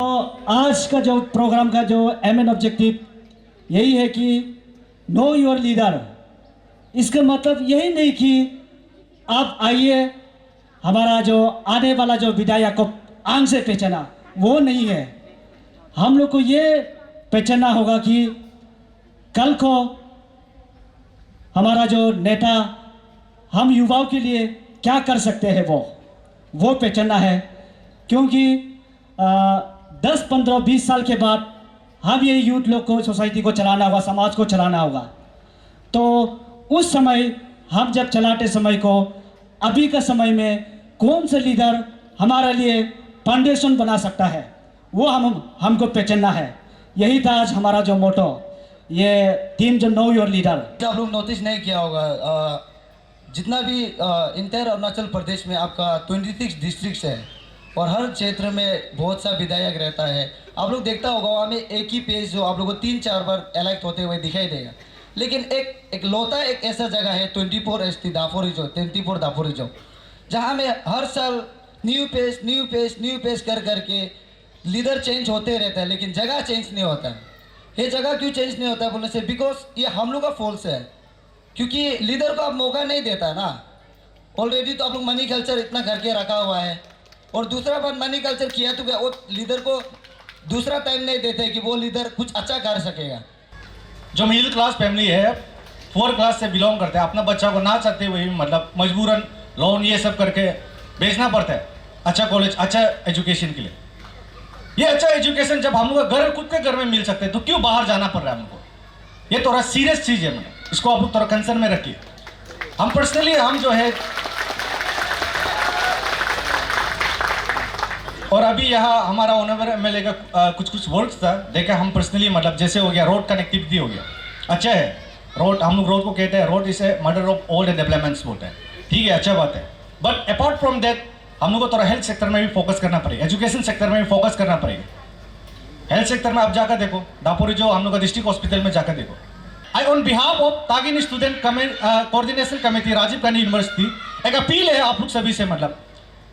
तो आज का जो प्रोग्राम का जो एम ऑब्जेक्टिव यही है कि नो योर लीडर। इसका मतलब यही नहीं कि आप आइए हमारा जो आने वाला जो विधायक को आंख से पहचाना, वो नहीं है। हम लोग को ये पहचानना होगा कि कल को हमारा जो नेता हम युवाओं के लिए क्या कर सकते हैं वो पहचानना है। क्योंकि 10, 15, 20 साल के बाद हम ये यूथ लोग को, सोसाइटी को चलाना होगा, समाज को चलाना होगा। तो उस समय हम जब चलाते समय को अभी का समय में कौन सा लीडर हमारे लिए फाउंडेशन बना सकता है, वो हमको पहचानना है। यही था आज हमारा जो मोटो, ये टीम जो नो योर लीडर। आप लोग नोटिस नहीं किया होगा, जितना भी इंटर अरुणाचल प्रदेश में आपका 26 डिस्ट्रिक्ट है और हर क्षेत्र में बहुत सा विधायक रहता है। आप लोग देखता होगा वहाँ में एक ही पेज जो आप लोगों को 3-4 बार इलेक्ट होते हुए दिखाई देगा। लेकिन एक लौता एक ऐसा जगह है 24 ST दापोरिजो, 24 दापोरिजो, जहाँ में हर साल न्यू पेज कर करके लीडर चेंज होते रहता है, लेकिन जगह चेंज नहीं होता है। ये जगह क्यों चेंज नहीं होता है बोलने से, बिकॉज ये हम लोग का फॉल्स है, क्योंकि लीडर को आप मौका नहीं देता है ना। ऑलरेडी तो आप लोग मनी कल्चर इतना करके रखा हुआ है, और दूसरा बात मनी कल्चर किया तो वो लीडर को दूसरा टाइम नहीं देते कि वो लीडर कुछ अच्छा कर सकेगा। जो मिडिल क्लास फैमिली है, 4 क्लास से बिलोंग करते हैं, अपना बच्चा को ना चाहते हुए मतलब मजबूरन लोन ये सब करके भेजना पड़ता है अच्छा कॉलेज, अच्छा एजुकेशन के लिए। ये अच्छा एजुकेशन जब हम लोग घर खुद के घर में मिल सकते हैं तो क्यों बाहर जाना पड़ रहा है हमको? ये थोड़ा सीरियस चीज़ है, मतलब इसको आप लोग थोड़ा कंसर्न में रखिए। हम पर्सनली हम जो है, और अभी यहाँ हमारा ऑनरेबल MLA का कुछ वर्ड्स था, देखा हम पर्सनली, मतलब जैसे हो गया रोड कनेक्टिविटी हो गया, अच्छा है रोड, हम लोग रोड को कहते हैं road is a mother of all the developments बोलते हैं, ठीक है, अच्छा बात है। बट अपार्ट फ्रॉम दैट हम लोग को थोड़ा हेल्थ सेक्टर में भी फोकस करना पड़ेगा, एजुकेशन सेक्टर में भी फोकस करना पड़ेगा। हेल्थ सेक्टर में आप जाकर देखो, दापोरिजो हम लोग का डिस्ट्रिक्ट हॉस्पिटल में जाकर देखो। I on behalf of Tagin student coordination committee Rajiv Gandhi university एक अपील है आप लोग सभी से, मतलब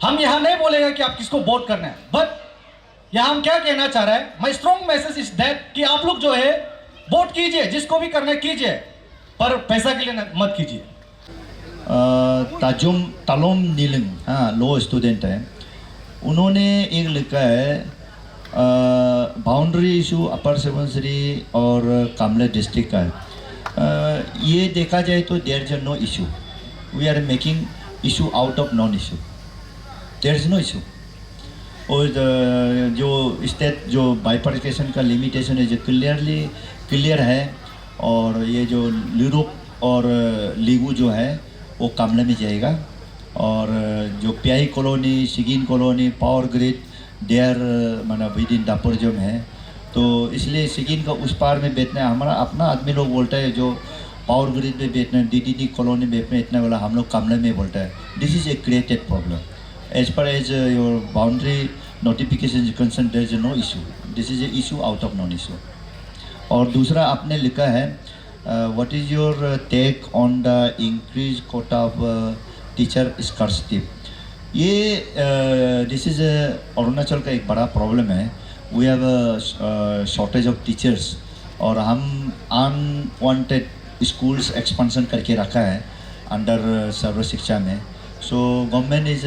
हम यहाँ नहीं बोलेंगे कि आप किसको वोट करना है, बट यहाँ हम क्या कहना चाह रहे हैं, my strong message is that कि आप लोग जो है वोट कीजिए, जिसको भी करना है कीजिए, पर पैसा के लिए मत कीजिए। ताजुम तालोम नीलिंग, हाँ, लो स्टूडेंट है, उन्होंने एक लिखा है बाउंड्री इशू अपर सुबनसिरी और कामले डिस्ट्रिक्ट का है। ये देखा जाए तो there is no issue, we are making issue out of non issue, there is no issue. और जो स्टेट जो बाइफर्केशन का लिमिटेशन है जो क्लियर है, और ये जो यूरोप और लीगू जो है वो कामले में जाएगा, और जो प्याई colony, Sigin colony, power grid there मतलब विद इन दापोरिजो में है, तो इसलिए सिगिन का उस पार में बैठना है। हमारा अपना आदमी लोग बोलता है जो पावर ग्रिड में बैठना है, DDD कॉलोनी में बैठना इतना वाला, हम लोग कामले में बोलता है। This is a created problem as per as your boundary notification is concern, there is no issue, this is a issue out of non issue. और दूसरा आपने लिखा है what is your take on the increase quota of teacher scholarship. ये this is Arunachal का एक बड़ा problem है, we have shortage of teachers, और हम अनवांटेड स्कूल्स एक्सपेंशन करके रखा है अंडर सर्व शिक्षा में। So government is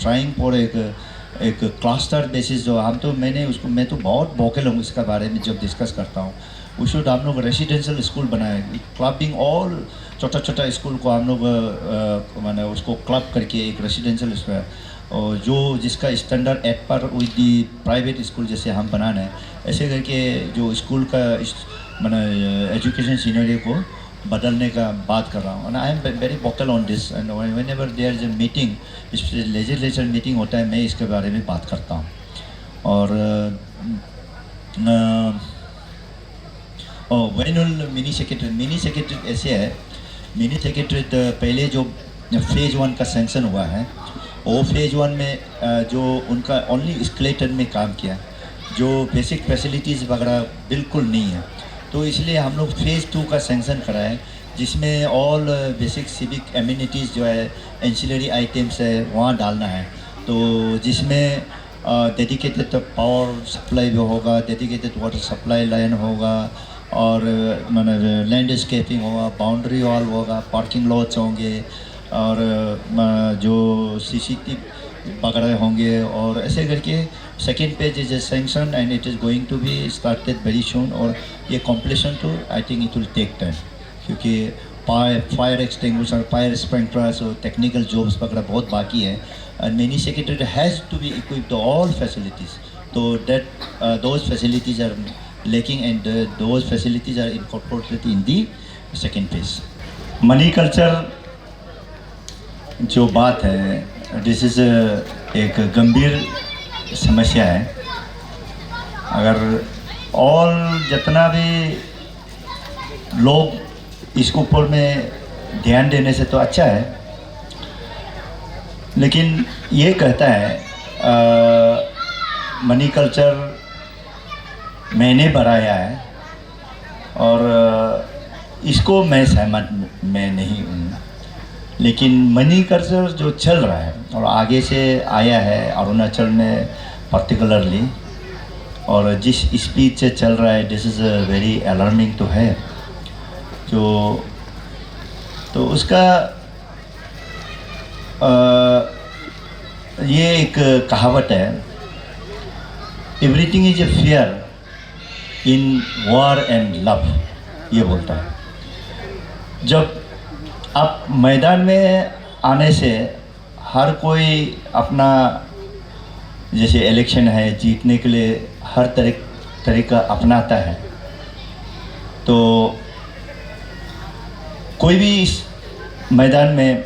trying for एक क्लस्टर बेसिस, जो हम तो मैं तो बहुत वोकल हूँ इसका बारे में जब डिस्कस करता हूँ। वी शुड हम लोग रेसिडेंशियल स्कूल बनाए, क्लबिंग ऑल छोटा स्कूल को हम लोग मैंने उसको क्लब करके एक रेसिडेंशियल स्कूल, और जो जिसका स्टैंडर्ड एट पर विद दी प्राइवेट स्कूल जैसे हम बनाना है, ऐसे करके जो स्कूल का मैंने एजुकेशन सीनरी को बदलने का बात कर रहा हूँ। And I am very vocal on this, and whenever there is a meeting, legislature meeting होता है, मैं इसके बारे में बात करता हूँ। और वेनुअल मिनी सेक्रेटरी ऐसे है, मिनी सेक्रेटरी पहले जो फेज़ 1 का सेंक्शन हुआ है, वो फेज़ 1 में जो उनका ओनली स्केलेटन में काम किया, जो बेसिक फैसिलिटीज़ वगैरह बिल्कुल नहीं है, तो इसलिए हम लोग फेज़ 2 का सेंक्शन कराए, जिसमें ऑल बेसिक सिविक एम्यूनिटीज़ जो है, एंसिलरी आइटम्स है, वहाँ डालना है। तो जिसमें डेडिकेटेड पावर सप्लाई भी होगा, डेडिकेटेड वाटर सप्लाई लाइन होगा, और मैंने लैंडस्केपिंग होगा, बाउंड्री वॉल होगा, पार्किंग लॉट्स होंगे, और जो CCTV वगैरह होंगे, और ऐसे करके second page is sanction and it is going to be started very soon. और ये कॉम्प्लीशन तो I think it will take time, क्योंकि फायर एक्सटिंग्विशर, फायर स्प्रिंकलर्स और टेक्निकल जॉब्स वगैरह बहुत बाकी है। And mini secretary has to be equipped all facilities, तो that those facilities are lacking, and those facilities are incorporated in the second phase. Money culture जो बात है, this is एक गंभीर समस्या है। अगर और जितना भी लोग इसके ऊपर में ध्यान देने से तो अच्छा है, लेकिन ये कहता है मनी कल्चर मैंने बनाया है और इसको मैं सहमत मैं नहीं हूँ। लेकिन मनी कल्चर जो चल रहा है और आगे से आया है अरुणाचल में पर्टिकुलरली, और जिस स्पीड से चल रहा है, दिस इज़ वेरी अलार्मिंग तो है। तो उसका ये एक कहावत है, everything is a fair in war and love, ये बोलता है। जब आप मैदान में आने से हर कोई अपना, जैसे इलेक्शन है, जीतने के लिए हर तरीका अपनाता है, तो कोई भी इस मैदान में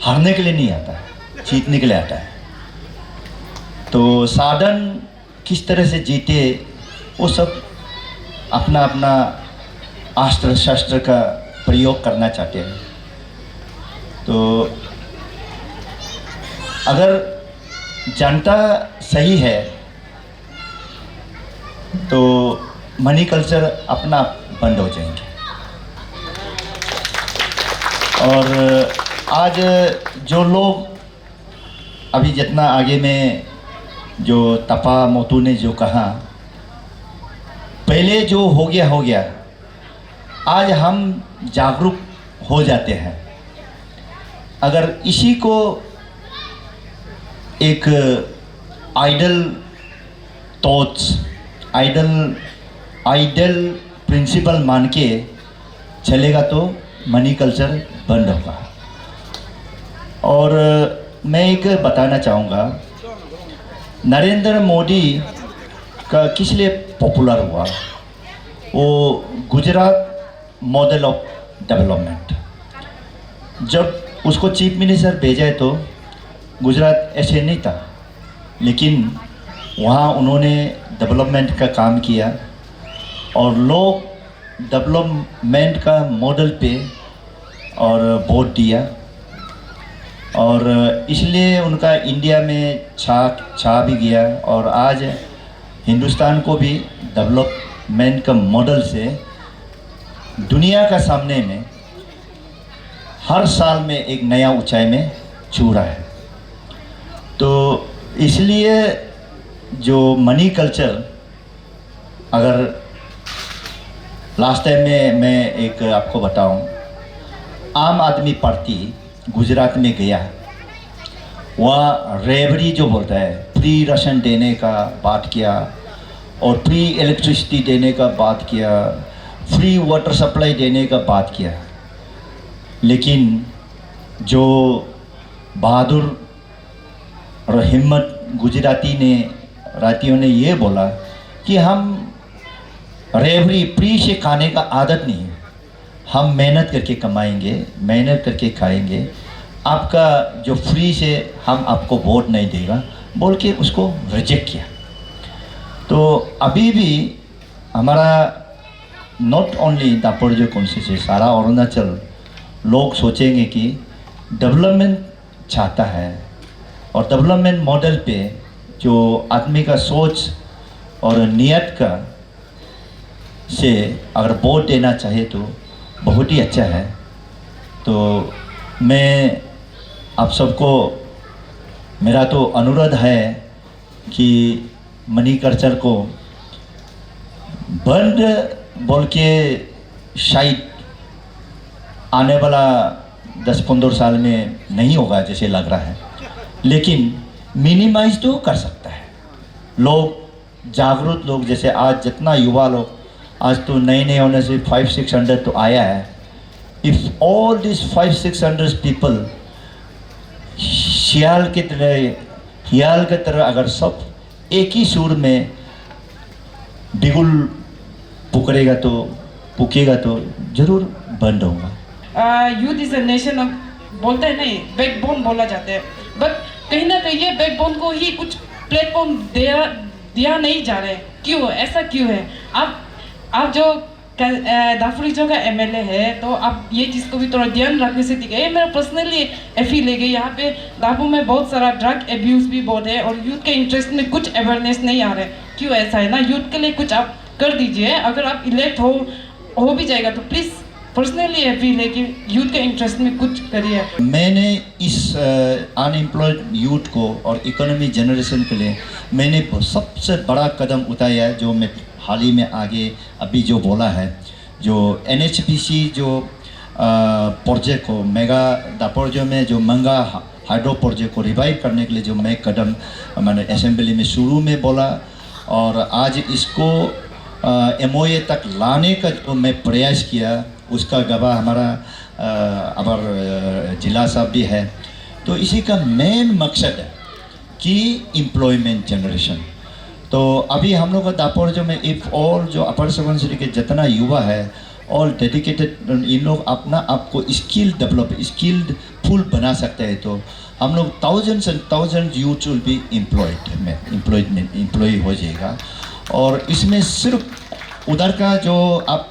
हारने के लिए नहीं आता है, जीतने के लिए आता है। तो साधन किस तरह से जीते, वो सब अपना अपना अस्त्र शस्त्र का प्रयोग करना चाहते हैं। तो अगर जनता सही है तो मनी कल्चर अपना बंद हो जाएंगे। और आज जो लोग अभी जितना आगे में जो तपा मोतू ने जो कहा, पहले जो हो गया, आज हम जागरूक हो जाते हैं। अगर इसी को एक आइडल थॉट्स, आइडल प्रिंसिपल मान के चलेगा तो मनी कल्चर बंद होगा। और मैं एक बताना चाहूँगा, नरेंद्र मोदी का किस लिए पॉपुलर हुआ, वो गुजरात मॉडल ऑफ डेवलपमेंट। जब उसको चीफ मिनिस्टर भेजा है तो गुजरात ऐसे नहीं था, लेकिन वहाँ उन्होंने डेवलपमेंट का काम किया और लोग डेवलपमेंट का मॉडल पे और वोट दिया, और इसलिए उनका इंडिया में छा भी गया। और आज हिंदुस्तान को भी डेवलपमेंट का मॉडल से दुनिया का सामने में हर साल में एक नया ऊंचाई में छू रहा है। तो इसलिए जो मनी कल्चर, अगर लास्ट टाइम में मैं एक आपको बताऊं, आम आदमी पार्टी गुजरात में गया, वह रेवड़ी जो बोलता है, फ्री राशन देने का बात किया और फ्री इलेक्ट्रिसिटी देने का बात किया, फ्री वाटर सप्लाई देने का बात किया। लेकिन जो बहादुर और हिम्मत गुजरातियों ने ये बोला कि हम रेवड़ी फ्री से खाने का आदत नहीं है, हम मेहनत करके कमाएंगे, मेहनत करके खाएंगे, आपका जो फ्री से हम आपको वोट नहीं देगा बोल के उसको रिजेक्ट किया। तो अभी भी हमारा नॉट ओनली दापोरिजो कॉन्स्टिट्यूंसी, सारा अरुणाचल लोग सोचेंगे कि डेवलपमेंट चाहता है और डेवलपमेंट मॉडल पे जो आदमी का सोच और नियत का से अगर वोट देना चाहे तो बहुत ही अच्छा है। तो मैं आप सबको, मेरा तो अनुरोध है कि मनी कल्चर को बंद बोल के शायद आने वाला 10-15 साल में नहीं होगा जैसे लग रहा है, लेकिन मिनिमाइज तो कर सकता है। लोग जागरूक लोग, जैसे आज जितना युवा लोग, आज तो नए नए होने से 500-600 तो आया है। इफ ऑल दिस 500-600 पीपल शियाल की तरह अगर सब एक ही सुर में बिगुल पुकेगा तो जरूर बंद होगा। Youth is a nation of, बोलते हैं नहीं, बैकबोन बोला जाता है, बट कहीं ना कहीं ये बैकबोन को ही कुछ प्लेटफॉर्म दिया नहीं जा रहा है। क्यों, ऐसा क्यों है? आप जो दाफुरिजो का एमएलए है, तो आप ये चीज़ को भी थोड़ा ध्यान रखने से दिखे। मेरा पर्सनली फील है कि यहाँ पे दाफू में बहुत सारा ड्रग एब्यूज़ भी बहुत है और यूथ के इंटरेस्ट में कुछ अवेयरनेस नहीं आ रहा है। क्यों ऐसा है ना? यूथ के लिए कुछ आप कर दीजिए। अगर आप इलेक्ट हो भी जाएगा तो प्लीज़ पर्सनली फील है कि यूथ के इंटरेस्ट में कुछ करिए। मैंने इस अनएम्प्लॉयड यूथ को और इकोनॉमी जनरेशन के लिए मैंने सबसे बड़ा कदम उठाया है, जो मैं हाल ही में आगे अभी जो बोला है, जो NHPC जो प्रोजेक्ट को मेगा दापोरिजो में जो मंगा हाइड्रो प्रोजेक्ट को रिवाइव करने के लिए जो मैं कदम मैंने असेंबली में शुरू में बोला, और आज इसको MOA तक लाने का जो मैं प्रयास किया, उसका गवाह हमारा जिला साहब भी है। तो इसी का मेन मकसद है कि एम्प्लॉयमेंट जनरेशन। तो अभी हम लोग का दापोरिजो में इफ ऑल जो अपर सुबनसिरी के जितना युवा है, ऑल डेडिकेटेड, इन लोग अपना आपको स्किल्ड फुल बना सकते हैं, तो हम लोग thousands and thousand youth will be employ हो जाएगा। और इसमें सिर्फ उधर का जो आप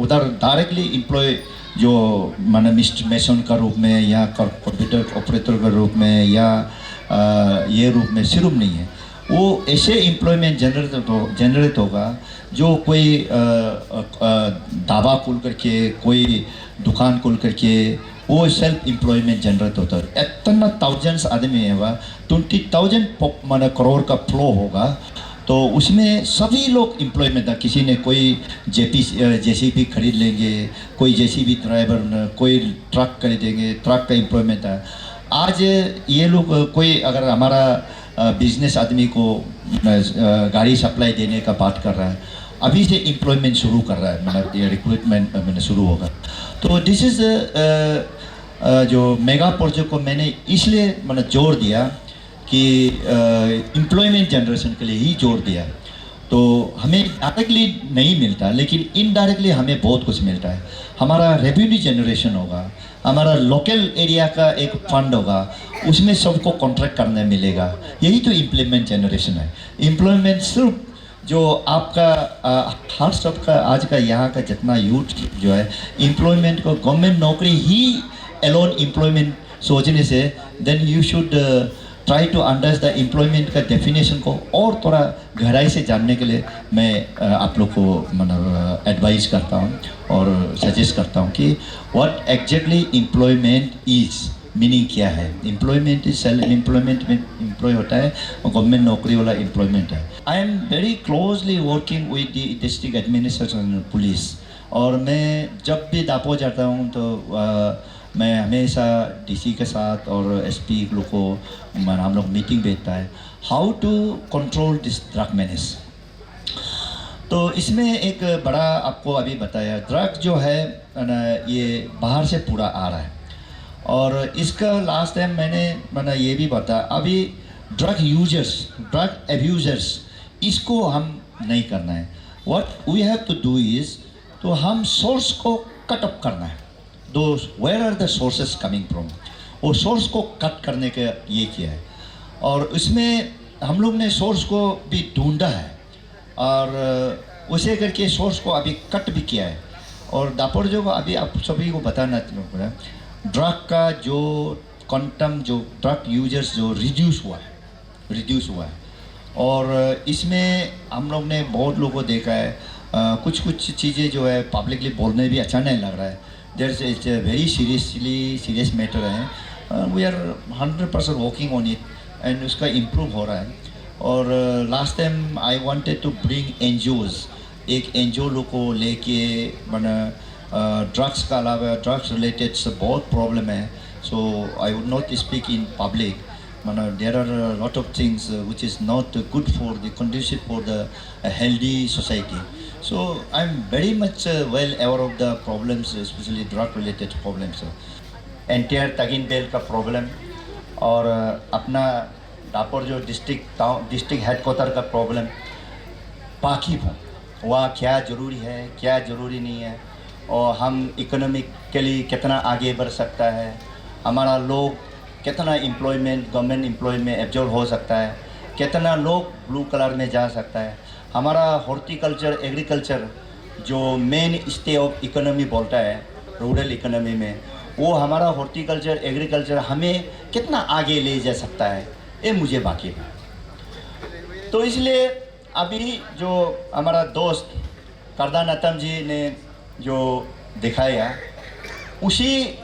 उधर डायरेक्टली एम्प्लॉय जो माने मेसन का रूप में या कंप्यूटर ऑपरेटर का रूप में या ये रूप में सिर्फ नहीं है, वो ऐसे एम्प्लॉयमेंट जनरेट होगा जो कोई दावा खोल करके, कोई दुकान खोल करके, वो सेल्फ एम्प्लॉयमेंट जनरेट होता है। इतना थाउजेंड्स आदमी है, वह 20,000 माने करोड़ का फ्लो होगा, तो उसमें सभी लोग एम्प्लॉयमेंट है। किसी ने कोई JCB खरीद लेंगे, कोई JCB ड्राइवर, कोई ट्रक खरीदेंगे, ट्रक का एम्प्लॉयमेंट है। आज ये लोग कोई अगर हमारा बिजनेस आदमी को गाड़ी सप्लाई देने का बात कर रहा है, अभी से एम्प्लॉयमेंट शुरू कर रहा है, मतलब ये रिक्रूटमेंट मैंने शुरू होगा। तो दिस इज़ जो मेगा प्रोजेक्ट को मैंने इसलिए मैंने जोर दिया कि एम्प्लॉयमेंट जनरेशन के लिए ही जोर दिया। तो हमें डायरेक्टली नहीं मिलता, लेकिन इनडायरेक्टली हमें बहुत कुछ मिलता है। हमारा रेवेन्यू जनरेशन होगा, हमारा लोकल एरिया का एक फंड होगा, उसमें सबको कॉन्ट्रैक्ट करने मिलेगा। यही तो एम्प्लॉयमेंट जनरेशन है। एम्प्लॉयमेंट सिर्फ जो आपका हर सबका आज का यहाँ का जितना यूथ जो है, एम्प्लॉयमेंट को गवर्नमेंट नौकरी ही एलोन एम्प्लॉयमेंट सोचने से, then you should try to understand employment का डेफिनेशन को और थोड़ा गहराई से जानने के लिए मैं आप लोग को मतलब एडवाइस करता हूँ और सजेस्ट करता हूँ कि what exactly employment is, meaning क्या है। एम्प्लॉयमेंट इज सेल्फ एम्प्लॉयमेंट में एम्प्लॉय होता है और गवर्नमेंट नौकरी वाला एम्प्लॉयमेंट है। आई am very closely working with the district administration police, और मैं जब भी दापो जाता हूँ तो मैं हमेशा DC के साथ और SP लोग को हम लोग मीटिंग भेजता है, how to control this drug menace. तो इसमें एक बड़ा आपको अभी बताया, ड्रग जो है ना ये बाहर से पूरा आ रहा है, और इसका लास्ट टाइम मैंने ये भी बताया, अभी ड्रग यूजर्स, ड्रग एब्यूजर्स, इसको हम नहीं करना है। What we have to do is, तो हम सोर्स को कट ऑफ करना है। Where are the sources coming from, वो सोर्स को कट करने का ये किया है, और उसमें हम लोग ने सोर्स को भी ढूंढा है और उसे करके सोर्स को अभी कट भी किया है। और दापोरिजो को अभी आप सभी को बताना पड़ा, ड्रग का जो क्वांटम, जो ड्रग यूजर्स जो रिड्यूस हुआ है, और इसमें हम लोग ने बहुत लोगों को देखा है, कुछ चीज़ें जो है पब्लिकली बोलने भी अच्छा नहीं लग रहा है। There is very serious matter है। We are 100% working on it, and उसका इम्प्रूव हो रहा है। और last time I wanted to bring NGOs, एक एनजीओ लोग को लेके मैंने ड्रग्स का अलावा ड्रग्स रिलेटेड से बहुत प्रॉब्लम है, so I would not speak in public. मैंने there are lot of things which is not good for the condition for the healthy society. So I am very much well aware of the problems, specially drug related problems, entire Tagin belt का problem, और अपना दापोर जो district headquarter का problem बाकी हो, वह क्या ज़रूरी है क्या ज़रूरी नहीं है, और हम इकोनॉमिकली कितना आगे बढ़ सकता है, हमारा लोग कितना एम्प्लॉयमेंट गवर्नमेंट एम्प्लॉय में एब्जॉर्ब हो सकता है, कितना लोग ब्लू कलर में जा सकता है, हमारा हॉर्टिकल्चर एग्रीकल्चर जो मेन स्टे ऑफ इकोनॉमी बोलता है रूरल इकोनॉमी में, वो हमारा हॉर्टिकल्चर एग्रीकल्चर हमें कितना आगे ले जा सकता है, ये मुझे बाकी है। तो इसलिए अभी जो हमारा दोस्त करदानतम जी ने जो दिखाया, उसी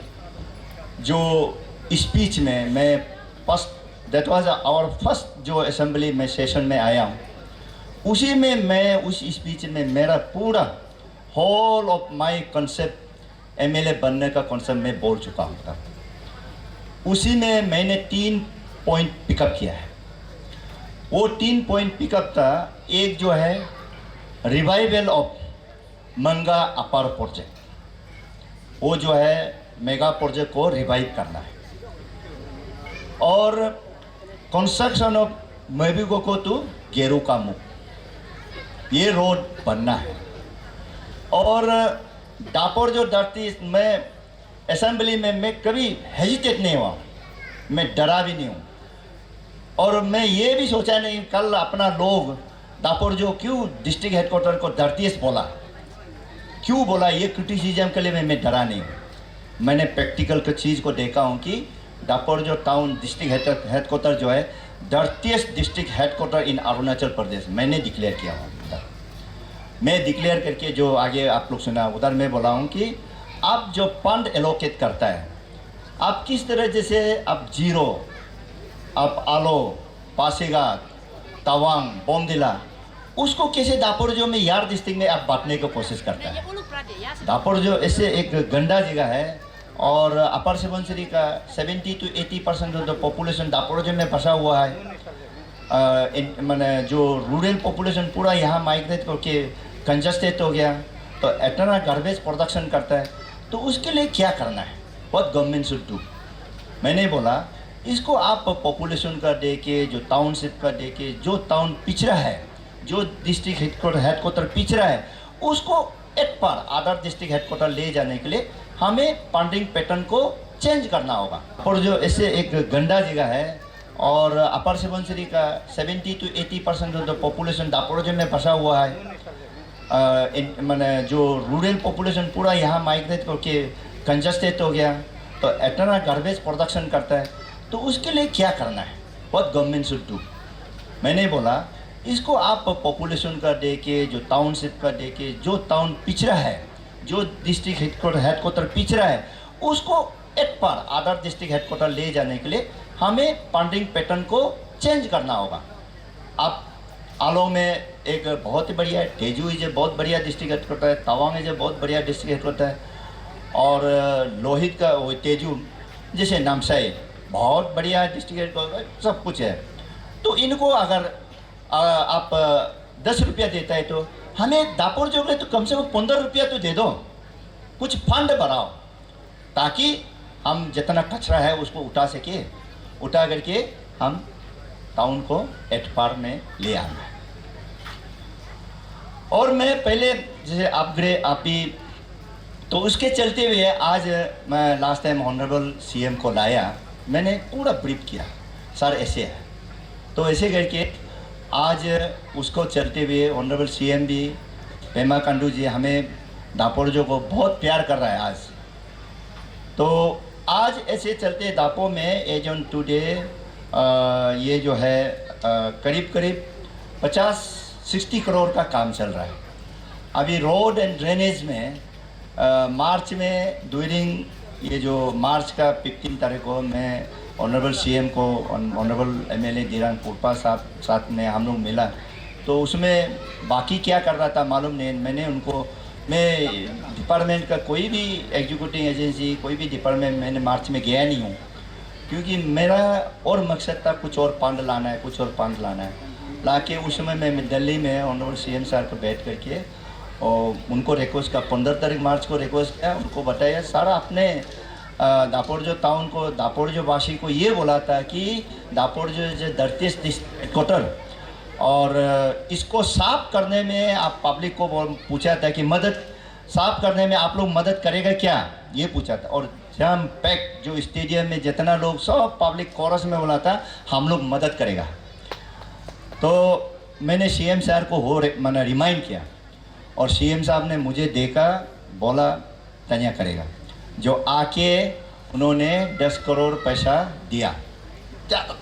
जो स्पीच में मैं first that was our first जो असेंबली में सेशन में आया हूँ, उसी में मैं उस स्पीच में मेरा पूरा whole of my concept MLA बनने का कॉन्सेप्ट मैं बोल चुका हूँ। उसी में मैंने 3 पॉइंट पिकअप किया है। वो 3 पॉइंट पिकअप था, एक जो है रिवाइवल ऑफ मंगा अपार प्रोजेक्ट, वो जो है मेगा प्रोजेक्ट को रिवाइव करना है, और कंस्ट्रक्शन ऑफ मेबिगोको टू गेरुकामू, ये रोड बनना है। और दापोर जो डरती, मैं असेंबली में मैं कभी हेजिटेट नहीं हुआ, मैं डरा भी नहीं हूँ, और मैं ये भी सोचा नहीं कल अपना लोग दापोर जो क्यों डिस्ट्रिक्ट हेडक्वार्टर को धरतीस बोला, क्यों बोला, ये क्रिटिसिज्म के लिए मैं डरा नहीं हूँ। मैंने प्रैक्टिकल की चीज़ को देखा हूँ कि दापोर जो टाउन डिस्ट्रिक्ट हेडक्वार्टर जो है धरतीस district headquarter in Arunachal Pradesh मैंने डिक्लेयर किया हूँ। मैं डिक्लेयर करके जो आगे आप लोग सुना उधर मैं बोला हूँ कि आप जो फंड एलोकेट करता है, आप किस तरह जैसे आप जीरो, आप आलो, पासीघाट, तवांग, बोमदिला, उसको कैसे दापोर जो में यार डिस्ट्रिक्ट में आप बांटने की कोशिश करता है। दापोर जो ऐसे एक गंदा जगह है, और अपर सुबनसिरी का 70 to 80% जो पॉपुलेशन दापोर जो में फंसा हुआ है। मैंने जो रूरल पॉपुलेशन पूरा यहाँ माइग्रेट करके कंजस्टेड हो गया, तो इतना गार्बेज प्रोडक्शन करता है, तो उसके लिए क्या करना है, व्हाट गवर्नमेंट शुड डू। मैंने बोला इसको आप पॉपुलेशन का दे के, जो टाउनशिप का दे के, जो टाउन पिछड़ा है, जो डिस्ट्रिक्ट हेडक्वार्टर पिछड़ा है, उसको एट पर अदर डिस्ट्रिक्ट हेडक्वार्टर ले जाने के लिए हमें फंडिंग पैटर्न को चेंज करना होगा। और जो ऐसे एक गंदा जगह है, और अपर सुबनसिरी का 70 to 80% जो पॉपुलेशन दापोर में फंसा हुआ है। मैंने जो रूरल पॉपुलेशन पूरा यहाँ माइग्रेट करके कंजस्टेड हो गया, तो इतना गार्बेज प्रोडक्शन करता है, तो उसके लिए क्या करना है, व्हाट गवर्नमेंट शुड डू। मैंने बोला इसको आप पॉपुलेशन का दे के, जो टाउनशिप का दे के, जो टाउन पिछड़ा है, जो डिस्ट्रिक्ट हेडक्वार्टर पिछड़ा है, उसको एट पर अदर डिस्ट्रिक्ट हेडक्वार्टर ले जाने के लिए हमें फंडिंग पैटर्न को चेंज करना होगा। आप आलो में एक बहुत ही बढ़िया है, तेजू इज बहुत बढ़िया डिस्ट्रिक्ट हेडक्वार्टर है, तवांग इज बहुत बढ़िया डिस्ट्रिक्ट हेडक्वार्टर है, और लोहित का वो तेजू जैसे नामसाई बहुत बढ़िया डिस्ट्रिक्ट हेडक्वार्टर, सब कुछ है। तो इनको अगर आप 10 रुपया देता है, तो हमें दापोर जो है तो कम से कम 15 रुपया तो दे दो, कुछ फंड बढ़ाओ, ताकि हम जितना कचरा है उसको उठा करके हम टाउन को एट पार में ले आना है। और मैं पहले जैसे अपग्रेड आपी, तो उसके चलते हुए आज मैं लास्ट टाइम ऑनरेबल सीएम को लाया, मैंने पूरा ब्रीफ किया, सर ऐसे है, तो ऐसे करके आज उसको चलते हुए ऑनरेबल सीएम भी पेमा खांडू जी हमें दापोर जो को बहुत प्यार कर रहा है आज। तो आज ऐसे चलते दापो में एज ऑन टुडे ये जो है करीब 50-60 करोड़ का काम चल रहा है। अभी रोड एंड ड्रेनेज में मार्च में ड्यूरिंग ये जो मार्च का 15 तारीख को मैं ऑनरेबल सीएम को, ऑनरेबल एमएलए दिरांग पुरपा साहब साथ में हम लोग मिला, तो उसमें बाकी क्या कर रहा था मालूम नहीं। मैंने उनको, मैं डिपार्टमेंट का कोई भी एग्जीक्यूटिव एजेंसी, कोई भी डिपार्टमेंट मैंने मार्च में गया नहीं हूँ, क्योंकि मेरा और मकसद था कुछ और फंड लाना है, कुछ और फंड लाना है। लाके उस समय मैं दिल्ली में ऑनरेबल सीएम साहब को बैठ करके और उनको रिक्वेस्ट का 15 तारीख मार्च को रिक्वेस्ट किया, उनको बताया सारा अपने दापोरजो टाउन को, दापोरजो वासी को ये बोला था कि दापोरजो जो 38 हेडक्वार्टर और इसको साफ करने में आप पब्लिक को पूछा था कि मदद साफ करने में आप लोग मदद करेगा क्या, ये पूछा था। और जम पैक जो स्टेडियम में जितना लोग सब पब्लिक कोरस में बोला था हम लोग मदद करेगा। तो मैंने सीएम साहब को मैंने रिमाइंड किया और सीएम साहब ने मुझे देखा, बोला तनिया करेगा, जो आके उन्होंने 10 करोड़ पैसा दिया।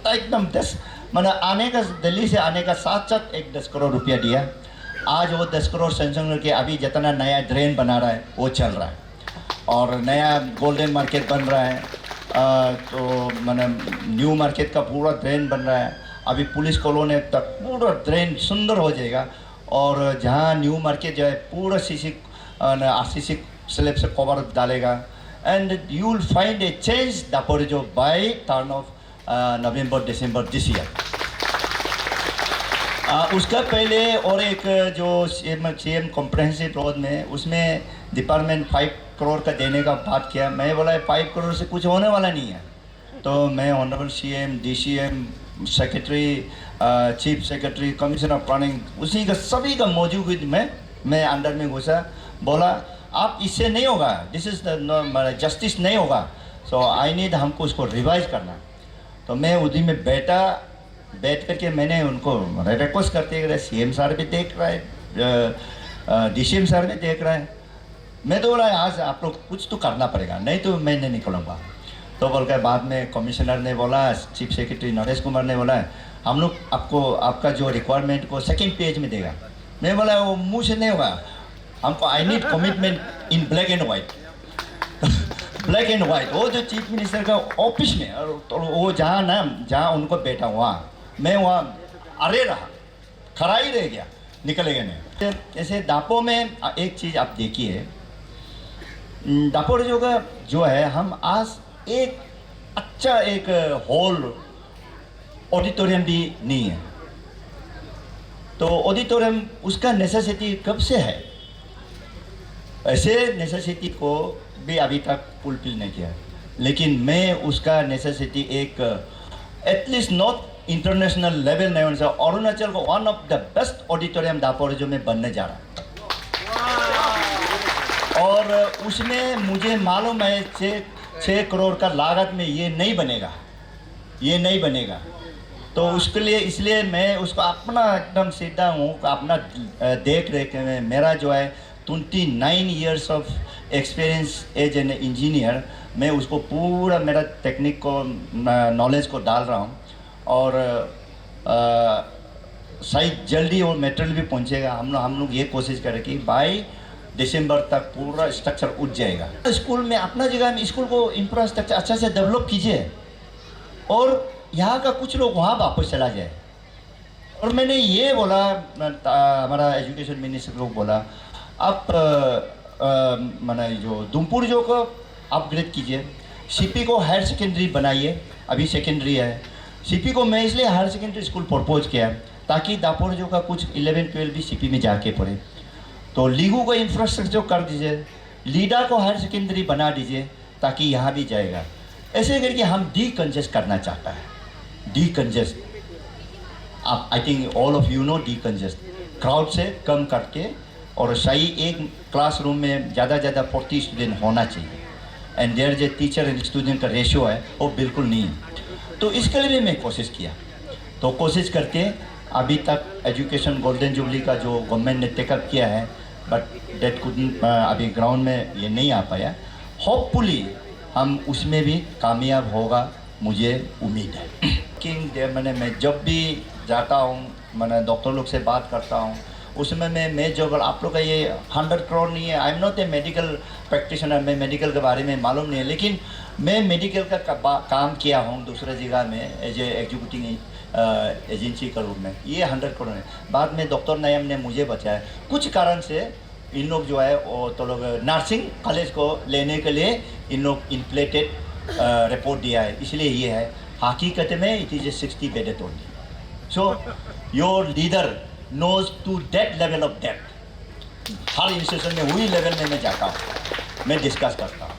एकदम 10 मैंने आने का, दिल्ली से आने का साथ साथ एक 10 करोड़ रुपया दिया। आज वो 10 करोड़ सेंक्शन करके अभी जितना नया ड्रेन बना रहा है वो चल रहा है और नया गोल्डन मार्केट बन रहा है। तो मैंने न्यू मार्केट का पूरा ड्रेन बन रहा है। अभी पुलिस कॉलोनी तक पूरा ड्रेन सुंदर हो जाएगा और जहाँ न्यू मार्केट जो है पूरा आरसीसी स्लैब से कवर डालेगा। And you will find A change Daporijo by turn of November December this year. उसका पहले और एक जो सीएम कॉम्प्रहेंसिव रोड में, उसमें डिपार्टमेंट 5 करोड़ का देने का बात किया। मैं बोला 5 करोड़ से कुछ होने वाला नहीं है। तो मैं honourable CM, DCM, secretary, chief secretary, commissioner of planning, उसी का सभी का मौजूद में मैं अंडर में घुसा, बोला आप इससे नहीं होगा, दिस इज जस्टिस नहीं होगा, सो आई नीड, हमको उसको रिवाइज करना। तो मैं उसी में बैठ करके मैंने उनको रिक्वेस्ट करते रहे, सीएम सर भी देख रहा है, डीसीएम सर भी देख रहा है। मैं तो बोला आज आप लोग कुछ तो करना पड़ेगा, नहीं तो मैं नहीं निकलूँगा। तो बोल कर बाद में कमिश्नर ने बोला, चीफ सेक्रेटरी नरेश कुमार ने बोला हम लोग आपको आपका जो रिक्वायरमेंट को 2nd पेज में देगा। मैं बोला वो मुँह से नहीं होगा, हमको I need commitment in black and white. Black and white, वो जो चीफ मिनिस्टर का ऑफिस में, और तो वो जहाँ उनको बैठा वहाँ मैं वहाँ अरे रहा, खड़ा ही रह गया, निकलेगा नहीं। जैसे दापो में एक चीज़ आप देखिए, दापोरिजो का जो है, हम आज एक अच्छा एक हॉल ऑडिटोरियम भी नहीं है। तो ऑडिटोरियम उसका नेसेसिटी कब से है, ऐसे नेसेसिटी को भी अभी तक फुलफिल नहीं किया। लेकिन मैं उसका नेसेसिटी एक एटलीस्ट नॉट इंटरनेशनल लेवल नहीं होने से, अरुणाचल को one of the best auditorium Daporijo में बनने जा रहा है। और उसमें मुझे मालूम है 6 करोड़ का लागत में ये नहीं बनेगा। तो उसके लिए, इसलिए मैं उसको अपना एकदम सीधा हूँ, अपना देख रेख में मेरा जो है 29 years of experience as an engineer, मैं उसको पूरा मेरा टेक्निक को, नॉलेज को डाल रहा हूँ। और शायद जल्दी और मटेरियल भी पहुँचेगा। हम लोग ये कोशिश करें कि बाय दिसंबर तक पूरा स्ट्रक्चर उठ जाएगा। स्कूल में अपना जगह में स्कूल को इंफ्रास्ट्रक्चर अच्छा से डेवलप कीजिए और यहाँ का कुछ लोग वहाँ वापस चला जाए। और मैंने ये बोला, हमारा एजुकेशन मिनिस्टर लोग बोला, आप मैंने जो दुमपुरजो को अपग्रेड कीजिए, सीपी को हायर सेकेंडरी बनाइए, अभी सेकेंडरी है। सीपी को मैं इसलिए हायर सेकेंडरी स्कूल प्रपोज किया ताकि दापोरिजो का कुछ 11-12 भी सीपी में जाके पढ़े। तो लीगू को इंफ्रास्ट्रक्चर कर दीजिए, लीडा को हायर सेकेंडरी बना दीजिए ताकि यहाँ भी जाएगा। ऐसे करके हम डीकंजेस्ट करना चाहता है, डीकंजेस्ट। आप I think all of you know decongest, crowd से कम करके, और सही एक क्लासरूम में ज़्यादा 40 स्टूडेंट होना चाहिए। एंड देयर जो टीचर एंड स्टूडेंट का रेशियो है वो बिल्कुल नहीं है। तो इसके लिए भी मैं कोशिश किया। तो कोशिश करके अभी तक एजुकेशन गोल्डन जुबली का जो गवर्नमेंट ने टेकअप किया है, बट डेट कुड अभी ग्राउंड में ये नहीं आ पाया। होपफुली हम उसमें भी कामयाब होगा, मुझे उम्मीद है। कि मैं जब भी जाता हूँ, मैंने डॉक्टर लोग से बात करता हूँ, उसमें मैं जो आप लोग का ये 100 करोड़ नहीं है, I am not a medical practitioner, मैं मेडिकल के बारे में मालूम नहीं है, लेकिन मैं मेडिकल का काम किया हूँ दूसरे जगह में एज ए एग्जीक्यूटिव एजेंसी का रूप में, ये 100 करोड़ है। बाद में डॉक्टर नयम ने मुझे बताया कुछ कारण से इन लोग जो है वो तो लोग नर्सिंग कॉलेज को लेने के लिए इन लोग इन्फ्लेटेड रिपोर्ट दिया है, इसलिए ये है। हकीकत में it is a 60 bedded only. So your leader knows to that level of depth. हर इंस्टीट्यूशन में वही लेवल में मैं जाता हूँ, मैं डिस्कस करता हूँ।